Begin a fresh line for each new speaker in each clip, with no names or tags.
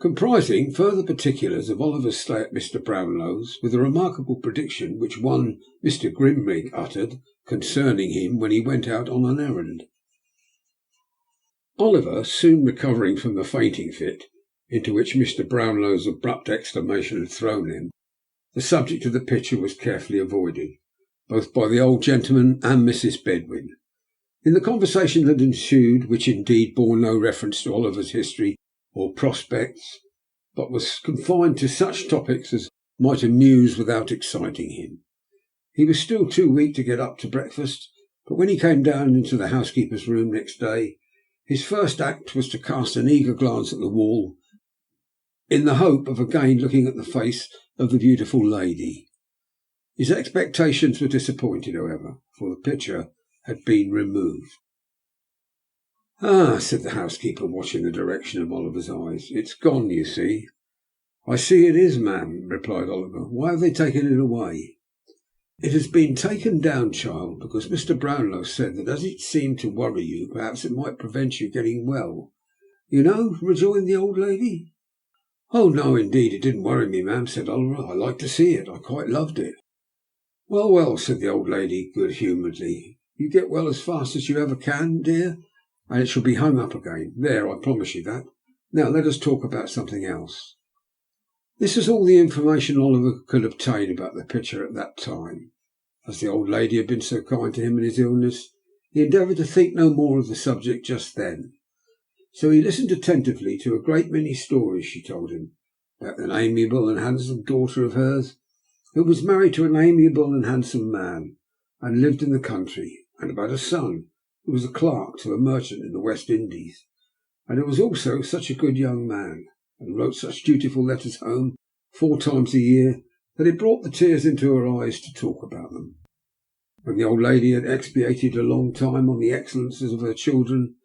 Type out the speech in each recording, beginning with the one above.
comprising further particulars of Oliver's stay at Mr. Brownlow's, with a remarkable prediction which one Mr. Grimwig uttered concerning him when he went out on an errand. Oliver, soon recovering from the fainting fit into which Mr. Brownlow's abrupt exclamation had thrown him, the subject of the picture was carefully avoided, both by the old gentleman and Mrs. Bedwin. In the conversation that ensued, which indeed bore no reference to Oliver's history or prospects, but was confined to such topics as might amuse without exciting him, he was still too weak to get up to breakfast, but when he came down into the housekeeper's room next day, his first act was to cast an eager glance at the wall, in the hope of again looking at the face of the beautiful lady. His expectations were disappointed, however, for the picture had been removed. "Ah," said the housekeeper, watching the direction of Oliver's eyes, "it's gone, you see." "I see it is, ma'am," replied Oliver. "Why have they taken it away?" "It has been taken down, child, because Mr. Brownlow said that as it seemed to worry you, perhaps it might prevent you getting well." "You know," rejoined the old lady. "Oh no, indeed, it didn't worry me, ma'am," said Oliver. "I liked to see it. I quite loved it." "Well, well," said the old lady good humouredly, "you get well as fast as you ever can, dear, and it shall be hung up again. There, I promise you that. Now let us talk about something else." This was all the information Oliver could obtain about the picture at that time. As the old lady had been so kind to him in his illness, he endeavoured to think no more of the subject just then. So he listened attentively to a great many stories she told him about an amiable and handsome daughter of hers, who was married to an amiable and handsome man, and lived in the country, and about a son who was a clerk to a merchant in the West Indies, and who was also such a good young man, and wrote such dutiful letters home 4 times a year that it brought the tears into her eyes to talk about them. When the old lady had expatiated a long time on the excellences of her children,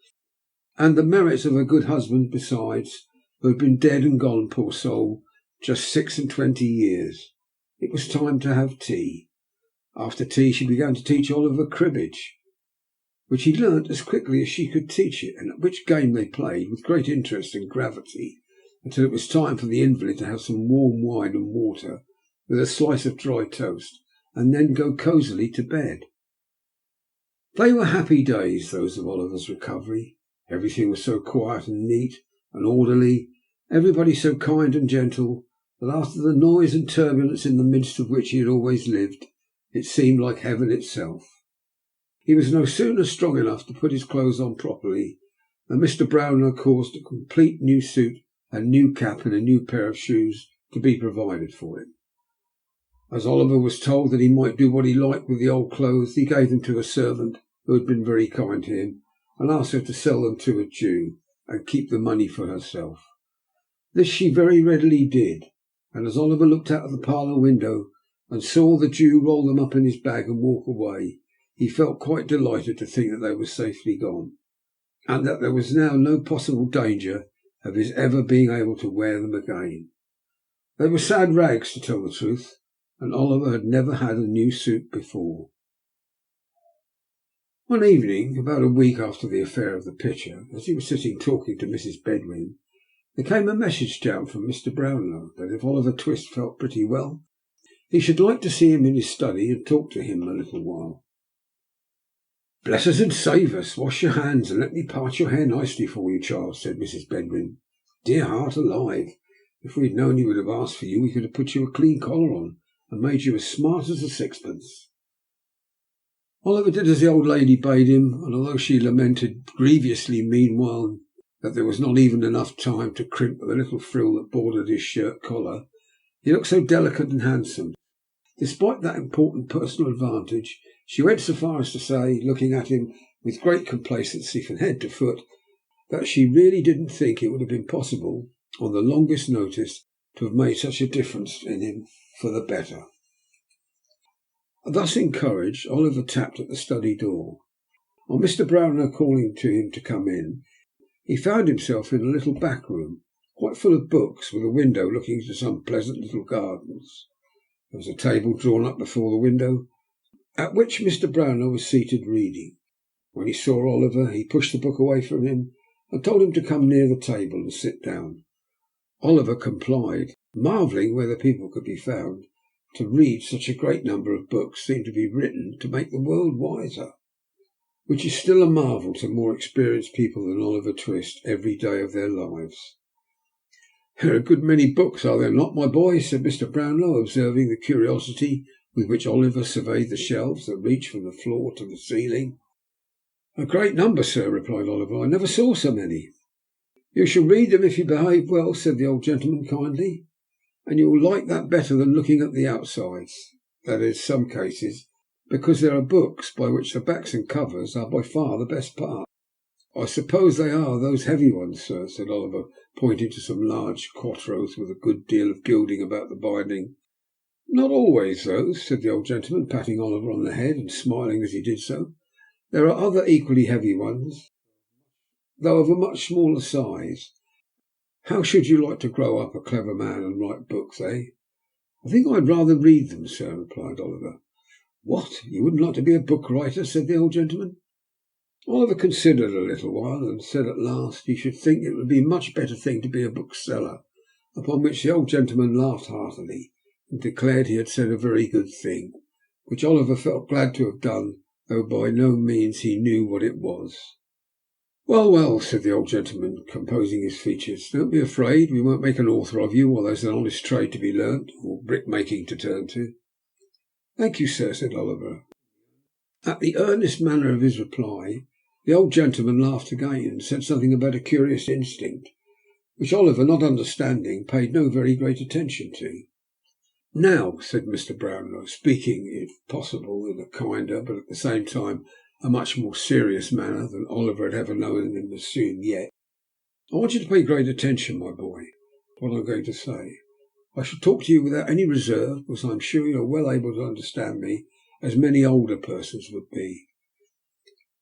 and the merits of her good husband besides, who had been dead and gone, poor soul, just 26 years, it was time to have tea. After tea she began to teach Oliver cribbage, which he learnt as quickly as she could teach it, and at which game they played with great interest and gravity, until it was time for the invalid to have some warm wine and water, with a slice of dry toast, and then go cosily to bed. They were happy days, those of Oliver's recovery. Everything was so quiet and neat and orderly, everybody so kind and gentle, that after the noise and turbulence in the midst of which he had always lived, it seemed like heaven itself. He was no sooner strong enough to put his clothes on properly than Mr. Brownlow caused a complete new suit, a new cap and a new pair of shoes to be provided for him. As Oliver was told that he might do what he liked with the old clothes, he gave them to a servant who had been very kind to him, and asked her to sell them to a Jew and keep the money for herself. This she very readily did, and as Oliver looked out of the parlour window and saw the Jew roll them up in his bag and walk away, he felt quite delighted to think that they were safely gone, and that there was now no possible danger of his ever being able to wear them again. They were sad rags, to tell the truth, and Oliver had never had a new suit before. One evening, about a week after the affair of the picture, as he was sitting talking to Mrs. Bedwin, there came a message down from Mr. Brownlow that if Oliver Twist felt pretty well, he should like to see him in his study and talk to him a little while. "Bless us and save us! Wash your hands and let me part your hair nicely for you, Charles," said Mrs. Bedwin. "Dear heart alive, if we had known he would have asked for you, we could have put you a clean collar on and made you as smart as a sixpence." Oliver did as the old lady bade him, and although she lamented grievously meanwhile that there was not even enough time to crimp the little frill that bordered his shirt collar, he looked so delicate and handsome. Despite that important personal advantage, she went so far as to say, looking at him with great complacency from head to foot, that she really didn't think it would have been possible, on the longest notice, to have made such a difference in him for the better. Thus encouraged, Oliver tapped at the study door. On Mr. Brownlow calling to him to come in, he found himself in a little back room, quite full of books, with a window looking into some pleasant little gardens. There was a table drawn up before the window, at which Mr. Brownlow was seated reading. When he saw Oliver, he pushed the book away from him and told him to come near the table and sit down. Oliver complied, marvelling whether people could be found to read such a great number of books seemed to be written to make the world wiser, which is still a marvel to more experienced people than Oliver Twist every day of their lives. "There are a good many books, are there not, my boy?" said Mr. Brownlow, observing the curiosity with which Oliver surveyed the shelves that reached from the floor to the ceiling. "A great number, sir," replied Oliver. "I never saw so many." "You shall read them if you behave well," said the old gentleman kindly, "and you will like that better than looking at the outsides, that is, some cases, because there are books by which the backs and covers are by far the best part." "I suppose they are those heavy ones, sir," said Oliver, pointing to some large quartos with a good deal of gilding about the binding. "Not always those," said the old gentleman, patting Oliver on the head and smiling as he did so. "There are other equally heavy ones, though of a much smaller size. How should you like to grow up a clever man and write books, eh?" "I think I'd rather read them, sir," replied Oliver. "What, you wouldn't like to be a book writer?" said the old gentleman. Oliver considered a little while, and said at last he should think it would be a much better thing to be a bookseller, upon which the old gentleman laughed heartily, and declared he had said a very good thing, which Oliver felt glad to have done, though by no means he knew what it was. "Well, well," said the old gentleman, composing his features, "don't be afraid. We won't make an author of you while there's an honest trade to be learnt, or brick-making to turn to." "Thank you, sir," said Oliver. At the earnest manner of his reply, the old gentleman laughed again, and said something about a curious instinct, which Oliver, not understanding, paid no very great attention to. "Now," said Mr. Brownlow, speaking, if possible, in a kinder, but at the same time a much more serious manner than Oliver had ever known him assume yet, "I want you to pay great attention, my boy, to what I am going to say. I shall talk to you without any reserve, because I am sure you are well able to understand me, as many older persons would be."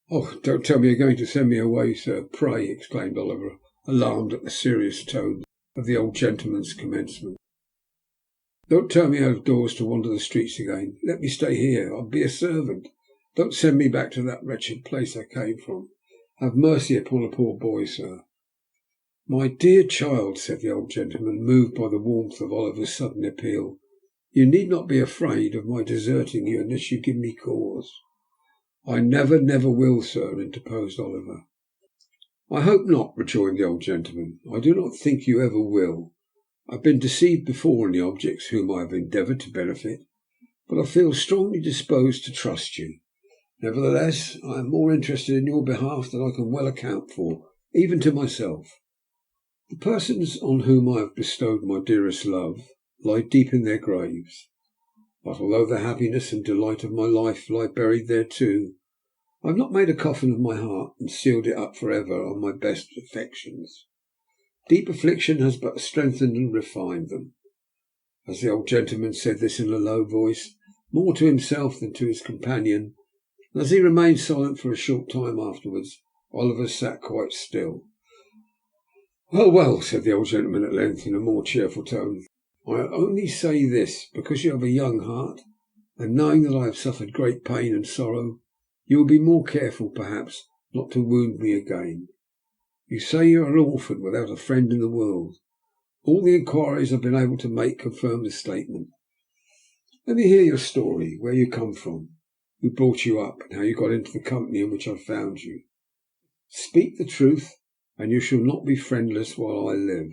"Oh, don't tell me you are going to send me away, sir, pray," exclaimed Oliver, alarmed at the serious tone of the old gentleman's commencement. "Don't turn me out of doors to wander the streets again. Let me stay here. I'll be a servant. Don't send me back to that wretched place I came from. Have mercy upon a poor boy, sir." "My dear child," said the old gentleman, moved by the warmth of Oliver's sudden appeal, "you need not be afraid of my deserting you unless you give me cause." "I never, never will, sir," interposed Oliver. "I hope not," rejoined the old gentleman. "I do not think you ever will. I have been deceived before in the objects whom I have endeavoured to benefit, but I feel strongly disposed to trust you. Nevertheless, I am more interested in your behalf than I can well account for, even to myself. The persons on whom I have bestowed my dearest love lie deep in their graves, but although the happiness and delight of my life lie buried there too, I have not made a coffin of my heart and sealed it up for ever on my best affections. Deep affliction has but strengthened and refined them." As the old gentleman said this in a low voice, more to himself than to his companion, and as he remained silent for a short time afterwards, Oliver sat quite still. "Well, well," said the old gentleman at length, in a more cheerful tone, "I only say this, because you have a young heart, and knowing that I have suffered great pain and sorrow, you will be more careful, perhaps, not to wound me again. You say you are an orphan without a friend in the world. All the inquiries I have been able to make confirm the statement. Let me hear your story, where you come from, who brought you up, and how you got into the company in which I found you. Speak the truth, and you shall not be friendless while I live."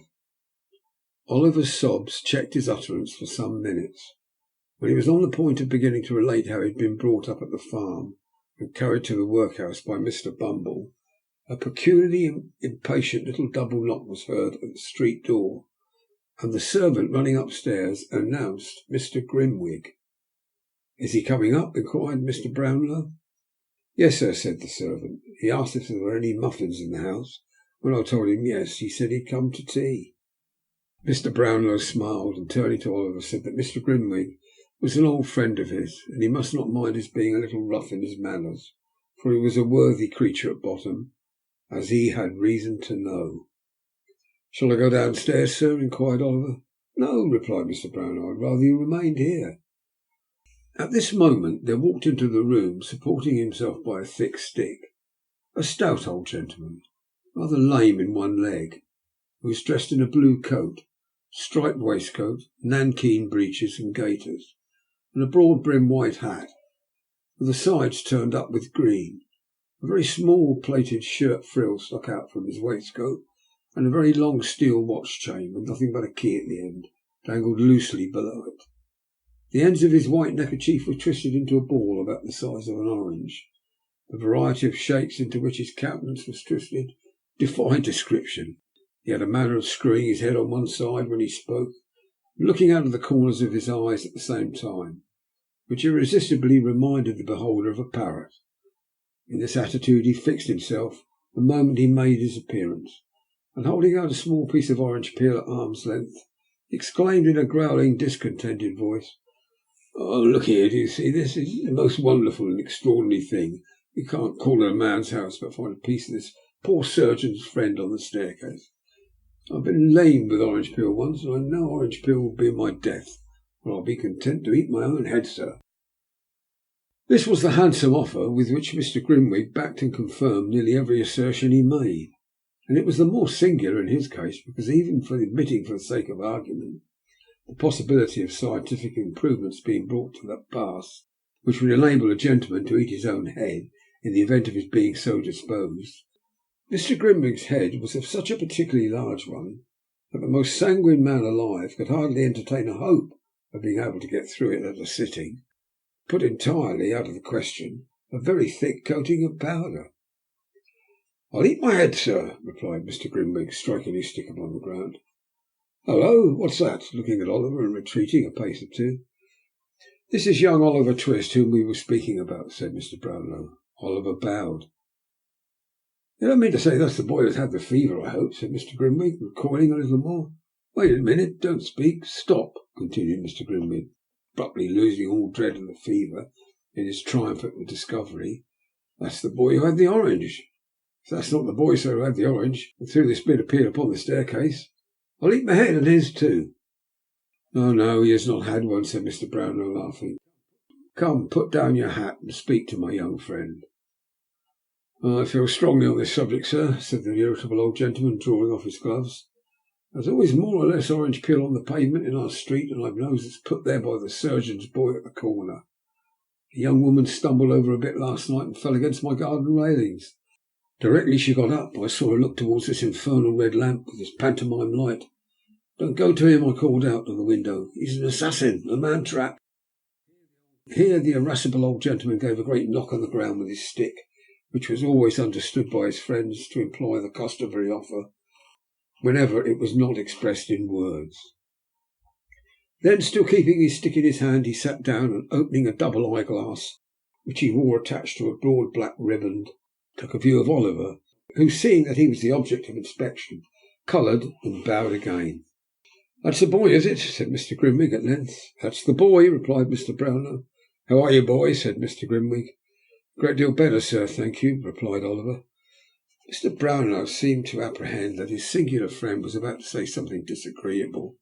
Oliver's sobs checked his utterance for some minutes. When he was on the point of beginning to relate how he had been brought up at the farm and carried to the workhouse by Mr. Bumble, a peculiarly impatient little double knock was heard at the street door, and the servant, running upstairs, announced Mr. Grimwig. "Is he coming up?" inquired Mr. Brownlow. "Yes, sir," said the servant. "He asked if there were any muffins in the house. When I told him yes, he said he'd come to tea." Mr. Brownlow smiled, and turning to Oliver said that Mr. Grimwig was an old friend of his, and he must not mind his being a little rough in his manners, for he was a worthy creature at bottom, as he had reason to know. "Shall I go downstairs, sir?" inquired Oliver. "No," replied Mr. Brownlow. "I'd rather you remained here." At this moment there walked into the room, supporting himself by a thick stick, a stout old gentleman, rather lame in one leg, who was dressed in a blue coat striped waistcoat, nankeen breeches and gaiters, and a broad-brimmed white hat, with the sides turned up with green. A very small plated shirt frill stuck out from his waistcoat, and a very long steel watch chain, with nothing but a key at the end, dangled loosely below it. The ends of his white neckerchief were twisted into a ball about the size of an orange. The variety of shapes into which his countenance was twisted defied description. He had a manner of screwing his head on one side when he spoke, and looking out of the corners of his eyes at the same time, which irresistibly reminded the beholder of a parrot. In this attitude he fixed himself the moment he made his appearance, and holding out a small piece of orange peel at arm's length, he exclaimed in a growling, discontented voice, "Oh, look here, do you see this? It's the most wonderful and extraordinary thing. You can't call at a man's house but find a piece of this poor surgeon's friend on the staircase. I've been lame with orange peel once, and I know orange peel will be my death, but I'll be content to eat my own head, sir." This was the handsome offer with which Mr. Grimwig backed and confirmed nearly every assertion he made, and it was the more singular in his case because, even for admitting for the sake of argument the possibility of scientific improvements being brought to that pass which would enable a gentleman to eat his own head in the event of his being so disposed, Mr. Grimwig's head was of such a particularly large one that the most sanguine man alive could hardly entertain a hope of being able to get through it at a sitting. Put entirely out of the question a very thick coating of powder. "I'll eat my head, sir," replied Mr. Grimwig, striking his stick upon the ground. "Hullo, what's that?" looking at Oliver and retreating a pace or two. "This is young Oliver Twist, whom we were speaking about," said Mr. Brownlow. Oliver bowed. "You don't mean to say that's the boy who's had the fever, I hope?" said Mr. Grimwig, recoiling a little more. "Wait a minute, don't speak. Stop," continued Mr. Grimwig, abruptly losing all dread of the fever in his triumph at the discovery. "That's the boy who had the orange. If that's not the boy, sir, who had the orange, and threw this bit of peel upon the staircase, I'll eat my head and his too." "No, no, he has not had one," said Mr. Brownlow, laughing. "Come, put down your hat and speak to my young friend." "I feel strongly on this subject, sir," said the irritable old gentleman, drawing off his gloves. "There's always more or less orange peel on the pavement in our street, and I've noticed it's put there by the surgeon's boy at the corner. A young woman stumbled over a bit last night and fell against my garden railings. Directly she got up, I saw her look towards this infernal red lamp with this pantomime light. 'Don't go to him,' I called out of the window. 'He's an assassin, a man trap.'" Here the irascible old gentleman gave a great knock on the ground with his stick, which was always understood by his friends to imply the customary offer whenever it was not expressed in words. Then, still keeping his stick in his hand, he sat down and, opening a double eyeglass which he wore attached to a broad black riband, took a view of Oliver, who, seeing that he was the object of inspection, coloured and bowed again. "That's the boy, is it?" said Mr. Grimwig at length. "That's the boy," replied Mr. Brownlow. "How are you, boy?" said Mr. Grimwig. "A great deal better, sir, thank you," replied Oliver. Mr. Brownlow seemed to apprehend that his singular friend was about to say something disagreeable.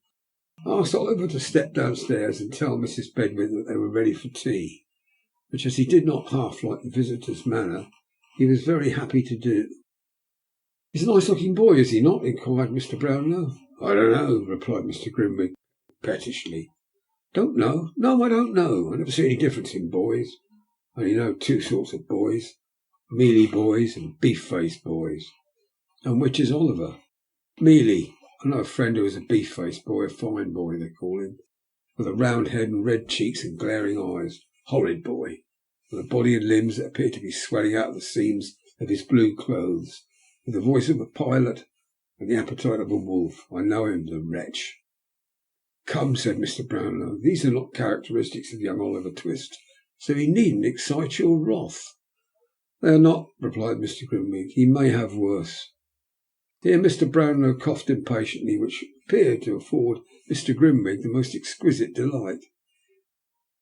Asked Oliver to step downstairs and tell Mrs. Bedwin that they were ready for tea, which, as he did not half like the visitor's manner, he was very happy to do. "He's a nice-looking boy, is he not?" inquired Mr. Brownlow. "I don't know," replied Mr. Grimwig, pettishly. "Don't know? No, I don't know. I never see any difference in boys. I only know two sorts of boys, mealy boys and beef-faced boys." "And which is Oliver?" "Mealy. I know a friend who is a beef-faced boy, a fine boy they call him, with a round head and red cheeks and glaring eyes. Horrid boy, with a body and limbs that appear to be swelling out of the seams of his blue clothes, with the voice of a pilot and the appetite of a wolf. I know him, the wretch." "Come," said Mr. Brownlow, "these are not characteristics of young Oliver Twist, so he needn't excite your wrath." "They are not," replied Mr. Grimwig. "He may have worse." Here Mr. Brownlow coughed impatiently, which appeared to afford Mr. Grimwig the most exquisite delight.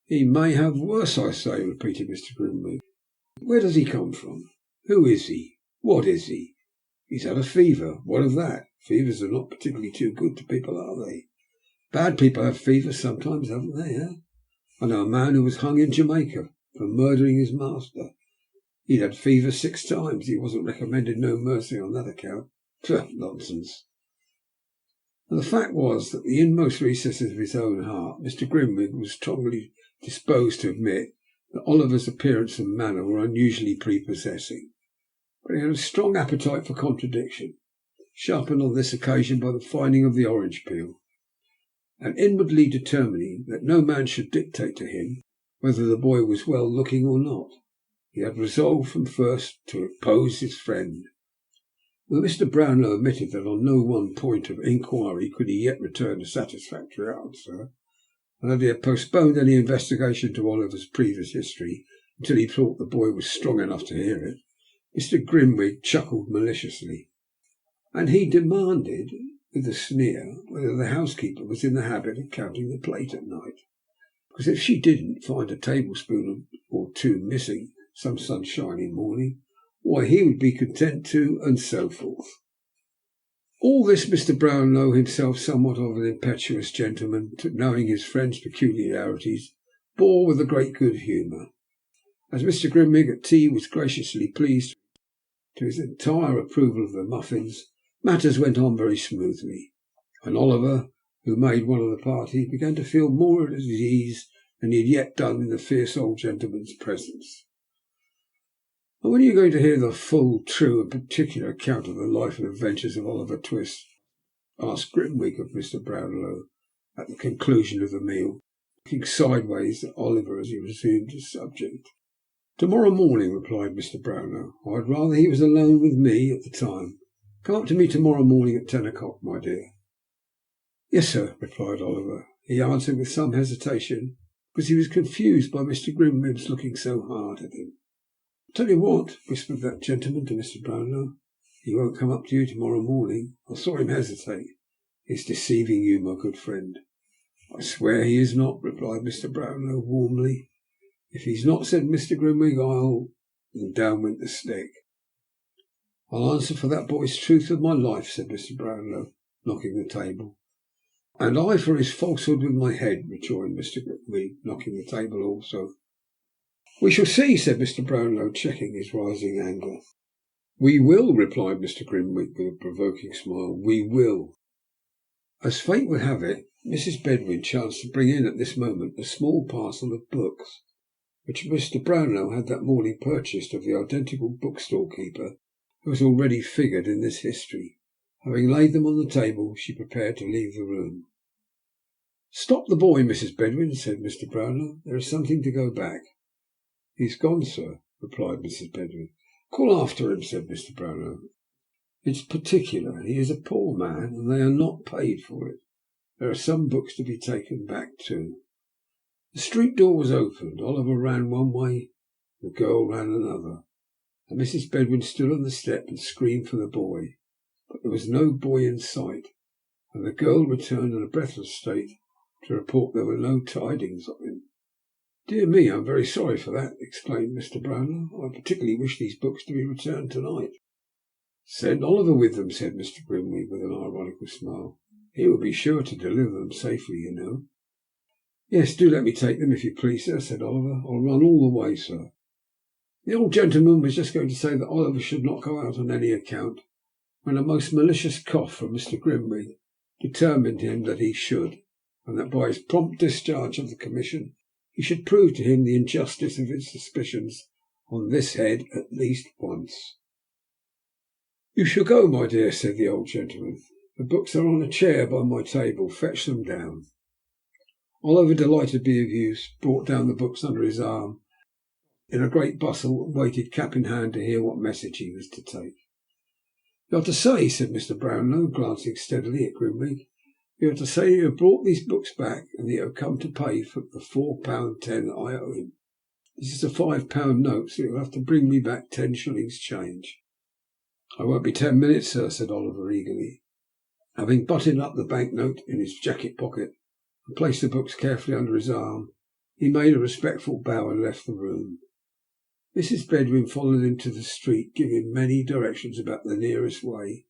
"He may have worse, I say," repeated Mr. Grimwig. "Where does he come from? Who is he? What is he? He's had a fever. What of that? Fevers are not particularly too good to people, are they? Bad people have fevers sometimes, haven't they? I know a man who was hung in Jamaica for murdering his master. He'd had fever 6 times. He wasn't recommended no mercy on that account. Pshaw, nonsense." And the fact was that the inmost recesses of his own heart, Mr. Grimwig was strongly disposed to admit that Oliver's appearance and manner were unusually prepossessing. But he had a strong appetite for contradiction, sharpened on this occasion by the finding of the orange peel, and inwardly determining that no man should dictate to him whether the boy was well looking or not. He had resolved from first to oppose his friend. Though Mr. Brownlow admitted that on no one point of inquiry could he yet return a satisfactory answer, and that he had postponed any investigation to Oliver's previous history until he thought the boy was strong enough to hear it, Mr. Grimwig chuckled maliciously, and he demanded, with a sneer, whether the housekeeper was in the habit of counting the plate at night, because if she didn't find a tablespoon or two missing some sunshiny morning, why he would be content to, and so forth. All this Mr. Brownlow, himself somewhat of an impetuous gentleman, knowing his friend's peculiarities, bore with a great good humour. As Mr. Grimwig at tea was graciously pleased to his entire approval of the muffins, matters went on very smoothly, and Oliver, who made one of the party, began to feel more at his ease than he had yet done in the fierce old gentleman's presence. "And when are you going to hear the full, true, and particular account of the life and adventures of Oliver Twist?" asked Grimwig of Mr. Brownlow at the conclusion of the meal, looking sideways at Oliver as he resumed his subject. "To-morrow morning," replied Mr. Brownlow. "I'd rather he was alone with me at the time. Come up to me to-morrow morning at 10 o'clock, my dear." "Yes, sir," replied Oliver. He answered with some hesitation, because he was confused by Mr. Grimwig's looking so hard at him. "Tell you what," whispered that gentleman to Mr. Brownlow, "he won't come up to you to-morrow morning." I saw him hesitate. "He's deceiving you, my good friend." "I swear he is not," replied Mr. Brownlow warmly. "If he's not," said Mr. Grimwig, "I'll—" and down went the stick. "I'll answer for that boy's truth with my life," said Mr. Brownlow, knocking the table. "And I for his falsehood with my head," rejoined Mr. Grimwig, knocking the table also. "We shall see," said Mr. Brownlow, checking his rising anger. "We will," replied Mr. Grimwig with a provoking smile. "We will." As fate would have it, Mrs. Bedwin chanced to bring in at this moment a small parcel of books, which Mr. Brownlow had that morning purchased of the identical bookstall keeper who has already figured in this history. Having laid them on the table, she prepared to leave the room. "Stop the boy, Mrs. Bedwin," said Mr. Brownlow. "There is something to go back." "He's gone, sir," replied Mrs. Bedwin. "Call after him," said Mr. Brownlow. "It's particular. He is a poor man, and they are not paid for it. There are some books to be taken back too." The street door was opened. Oliver ran one way, the girl ran another, and Mrs. Bedwin stood on the step and screamed for the boy. But there was no boy in sight, and the girl returned in a breathless state to report there were no tidings of him. "Dear me, I'm very sorry for that," exclaimed Mr. Brownlow. "I particularly wish these books to be returned tonight." "Send Oliver with them," said Mr. Grimwig with an ironical smile. "He will be sure to deliver them safely, you know." "Yes, do let me take them, if you please, sir," said Oliver. "I'll run all the way, sir." The old gentleman was just going to say that Oliver should not go out on any account, when a most malicious cough from Mr. Grimwig determined him that he should, and that by his prompt discharge of the commission he should prove to him the injustice of his suspicions on this head at least once. "You shall go, my dear," said the old gentleman. "The books are on a chair by my table. Fetch them down." Oliver, delighted to be of use, brought down the books under his arm in a great bustle, and waited cap in hand to hear what message he was to take. "You are to say," said Mr. Brownlow, glancing steadily at Grimwig, "you are to say you have brought these books back, and that you have come to pay for the £4.10 I owe him. This is a £5 note, so you will have to bring me back 10 shillings change." "I won't be 10 minutes, sir," said Oliver eagerly. Having buttoned up the bank note in his jacket pocket and placed the books carefully under his arm, he made a respectful bow and left the room. Mrs. Bedwin followed him to the street, giving many directions about the nearest way,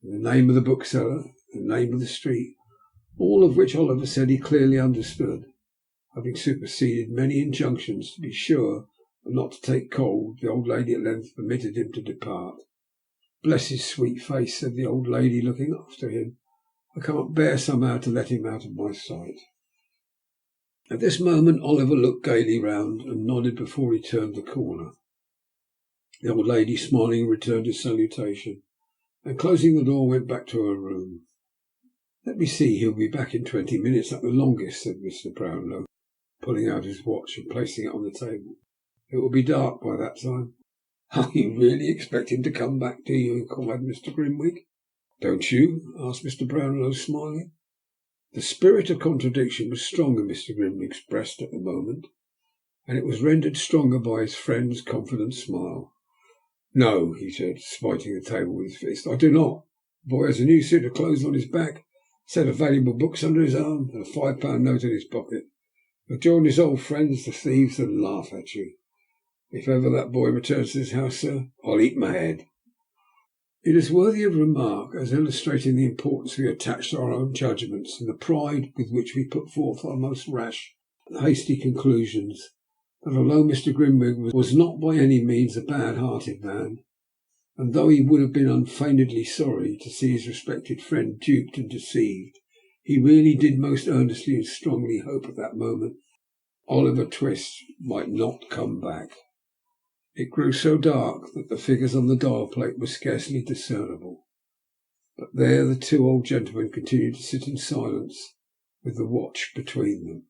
the name of the bookseller, the name of the street, all of which Oliver said he clearly understood, having superseded many injunctions to be sure and not to take cold. The old lady at length permitted him to depart. "Bless his sweet face," said the old lady, looking after him. I can't bear somehow to let him out of my sight." At this moment Oliver looked gaily round and nodded before he turned the corner. The old lady, smiling, returned his salutation, and closing the door, went back to her room. "Let me see, he'll be back in 20 minutes at the longest," said Mr. Brownlow, pulling out his watch and placing it on the table. "It will be dark by that time." "Are you really expect him to come back, do you?" inquired Mr. Grimwig. "Don't you?" asked Mr. Brownlow, smiling. The spirit of contradiction was strong in Mr. Grimwig's breast at the moment, and it was rendered stronger by his friend's confident smile. "No," he said, smiting the table with his fist, "I do not. The boy has a new suit of clothes on his back, a set of valuable books under his arm, and a £5 note in his pocket. He'll join his old friends, the thieves, and laugh at you. If ever that boy returns to this house, sir, I'll eat my head." It is worthy of remark, as illustrating the importance we attach to our own judgments and the pride with which we put forth our most rash and hasty conclusions, that although Mr. Grimwig was not by any means a bad-hearted man, and though he would have been unfeignedly sorry to see his respected friend duped and deceived, he really did most earnestly and strongly hope at that moment Oliver Twist might not come back. It grew so dark that the figures on the dial plate were scarcely discernible, but there the two old gentlemen continued to sit in silence with the watch between them.